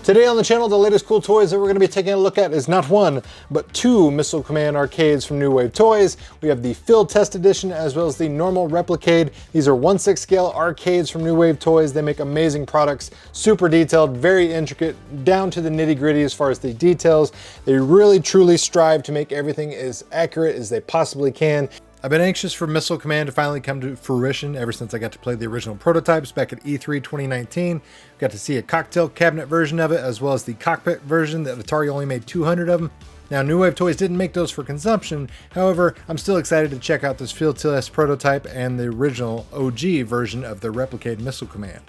Today on the channel, the latest cool toys that we're going to be taking a look at is not one, but two Missile Command arcades from New Wave Toys. We have the Field Test Edition as well as the normal Replicade. These are 1/6 scale arcades from New Wave Toys. They make amazing products, super detailed, very intricate, down to the nitty gritty as far as the details. They really truly strive to make everything as accurate as they possibly can. I've been anxious for Missile Command to finally come to fruition ever since I got to play the original prototypes back at E3 2019. Got to see a cocktail cabinet version of it as well as the cockpit version that Atari only made 200 of them. Now, New Wave Toys didn't make those for consumption. However, I'm still excited to check out this Field Test prototype and the original OG version of the Replicade Missile Command.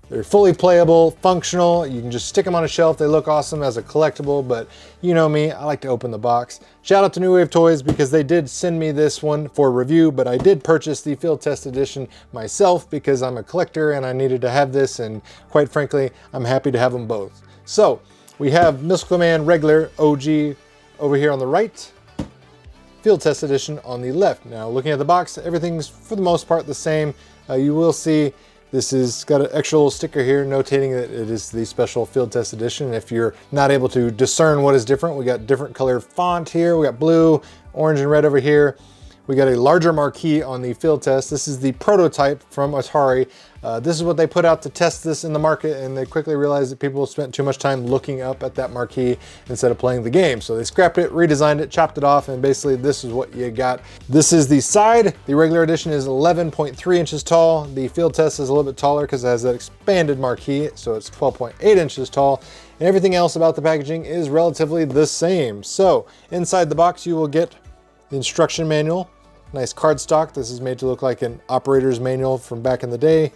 They're fully playable, functional. You can just stick them on a shelf. They look awesome as a collectible, but you know me, I like to open the box. Shout out to New Wave Toys because they did send me this one for review, but I did purchase the Field Test Edition myself because I'm a collector and I needed to have this, and quite frankly, I'm happy to have them both. So we have Missile Command regular OG over here on the right, Field Test Edition on the left. Now looking at the box, everything's for the most part the same. You will see this has got an extra little sticker here notating that it is the special Field Test Edition. If you're not able to discern what is different, we got different colored font here. We got blue, orange, and red over here. We got a larger marquee on the Field Test. This is the prototype from Atari. This is what they put out to test this in the market, and they quickly realized that people spent too much time looking up at that marquee instead of playing the game. So they scrapped it, redesigned it, chopped it off, and basically this is what you got. This is the side. The regular edition is 11.3 inches tall. The Field Test is a little bit taller because it has that expanded marquee, so it's 12.8 inches tall. And everything else about the packaging is relatively the same. So inside the box, you will get the instruction manual. Nice cardstock. This is made to look like an operator's manual from back in the day.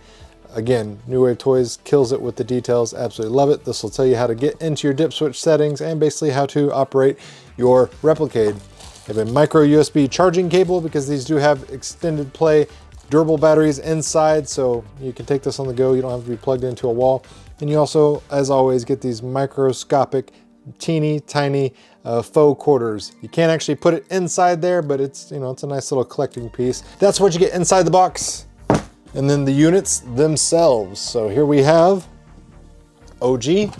Again, New Wave Toys kills it with the details. Absolutely love it. This will tell you how to get into your dip switch settings and basically how to operate your Replicade. You have a micro USB charging cable because these do have extended play durable batteries inside, so you can take this on the go. You don't have to be plugged into a wall. And you also, as always, get these microscopic teeny tiny faux quarters. You can't actually put it inside there, but it's, you know, it's a nice little collecting piece. That's what you get inside the box. And then the units themselves. So here we have OG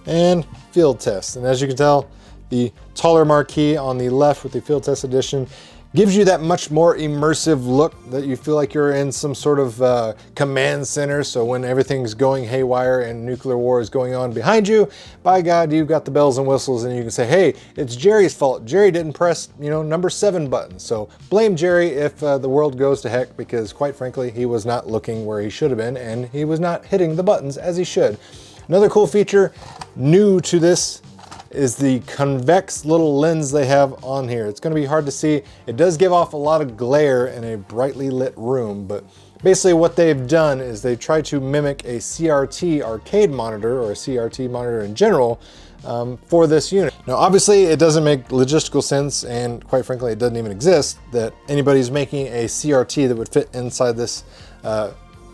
and Field Test. And as you can tell, the taller marquee on the left with the Field Test Edition gives you that much more immersive look that you feel like you're in some sort of command center. So when everything's going haywire and nuclear war is going on behind you, by God, you've got the bells and whistles and you can say, hey, it's Jerry's fault. Jerry didn't press, you know, number 7 button. So blame Jerry if the world goes to heck, because quite frankly, he was not looking where he should have been and he was not hitting the buttons as he should. Another cool feature new to this is the convex little lens they have on here. It's going to be hard to see. It does give off a lot of glare in a brightly lit room, but basically what they've done is they try to mimic a CRT arcade monitor or a CRT monitor in general for this unit. Now obviously it doesn't make logistical sense, and quite frankly it doesn't even exist, that anybody's making a CRT that would fit inside this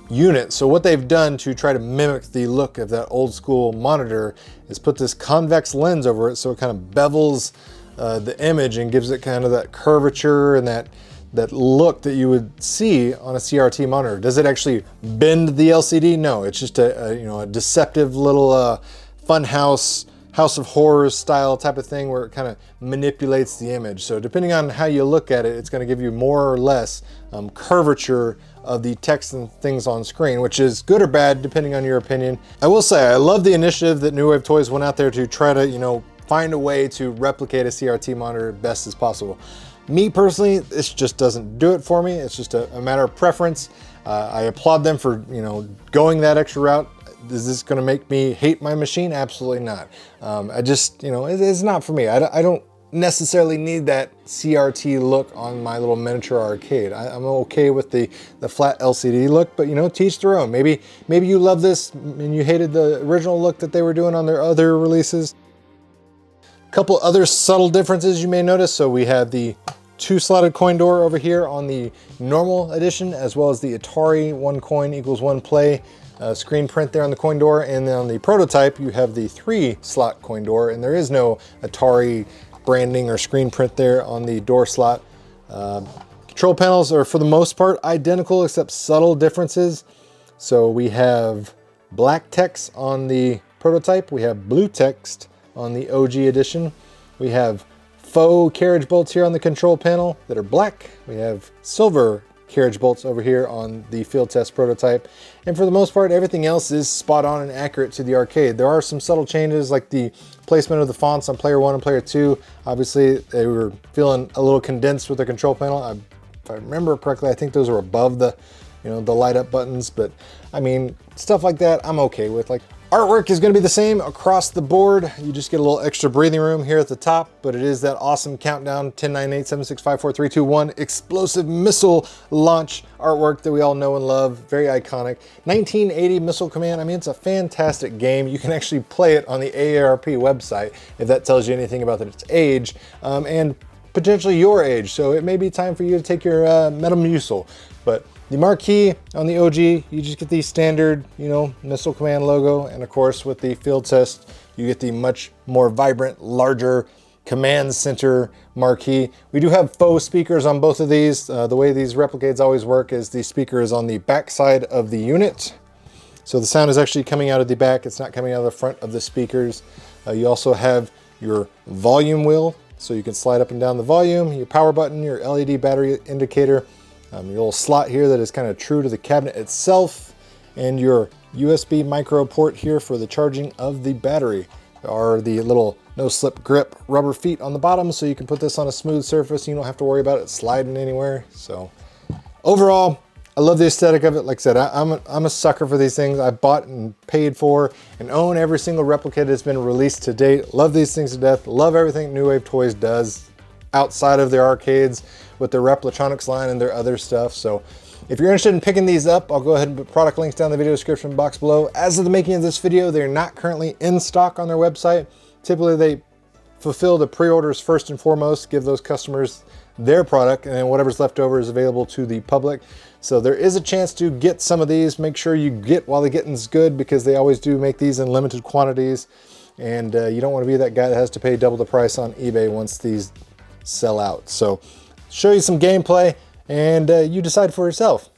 unit. So what they've done to try to mimic the look of that old school monitor is put this convex lens over it so it kind of bevels the image and gives it kind of that curvature and that look that you would see on a CRT monitor. Does it actually bend the LCD? No, it's just a you know, a deceptive little fun house of horrors style type of thing where it kind of manipulates the image. So depending on how you look at it, it's going to give you more or less curvature of the text and things on screen, which is good or bad depending on your opinion. I will say I love the initiative that New Wave Toys went out there to try to, you know, find a way to replicate a CRT monitor best as possible. Me personally, this just doesn't do it for me. It's just a matter of preference. I applaud them for, you know, going that extra route. Is this going to make me hate my machine? Absolutely not. I just, you know, it's not for me. I don't necessarily need that CRT look on my little miniature arcade. I'm okay with the flat LCD look, but you know, teach their own. Maybe you love this and you hated the original look that they were doing on their other releases. A couple other subtle differences you may notice. So we have the 2-slotted coin door over here on the normal edition, as well as the Atari 1 coin equals 1 play screen print there on the coin door. And then on the prototype, you have the 3-slot coin door, and there is no Atari branding or screen print there on the door slot. Control panels are for the most part identical except subtle differences. So we have black text on the prototype. We have blue text on the OG edition. We have faux carriage bolts here on the control panel that are black. We have silver carriage bolts over here on the field test prototype. And for the most part, everything else is spot on and accurate to the arcade. There are some subtle changes like the placement of the fonts on player 1 and player 2. Obviously, they were feeling a little condensed with the control panel. If I remember correctly, I think those are above the, the light up buttons, but I mean, stuff like that I'm okay with. Like, artwork is going to be the same across the board. You just get a little extra breathing room here at the top, but it is that awesome countdown 10, 9, 8, 7, 6, 5, 4, 3, 2, 1 explosive missile launch artwork that we all know and love. Very iconic. 1980 Missile Command. I mean, it's a fantastic game. You can actually play it on the AARP website if that tells you anything about its age and potentially your age. So it may be time for you to take your Metamucil. But the marquee on the OG, you just get the standard, Missile Command logo. And of course, with the field test, you get the much more vibrant, larger command center marquee. We do have faux speakers on both of these. The way these Replicades always work is the speaker is on the back side of the unit. So the sound is actually coming out of the back. It's not coming out of the front of the speakers. You also have your volume wheel, so you can slide up and down the volume, your power button, your LED battery indicator, your little slot here that is kind of true to the cabinet itself, and your USB micro port here for the charging of the battery. There are the little no-slip grip rubber feet on the bottom, so you can put this on a smooth surface. You don't have to worry about it sliding anywhere. So overall, I love the aesthetic of it. Like I said, I'm a sucker for these things. I bought and paid for and own every single Replicade that's been released to date. Love these things to death. Love everything New Wave Toys does outside of their arcades with their Replitronics line and their other stuff. So if you're interested in picking these up, I'll go ahead and put product links down in the video description box below. As of the making of this video, they're not currently in stock on their website. Typically, they fulfill the pre-orders first and foremost, give those customers their product, and then whatever's left over is available to the public. So there is a chance to get some of these. Make sure you get while the getting's good, because they always do make these in limited quantities. And you don't want to be that guy that has to pay double the price on eBay once these sell out. So show you some gameplay, and you decide for yourself.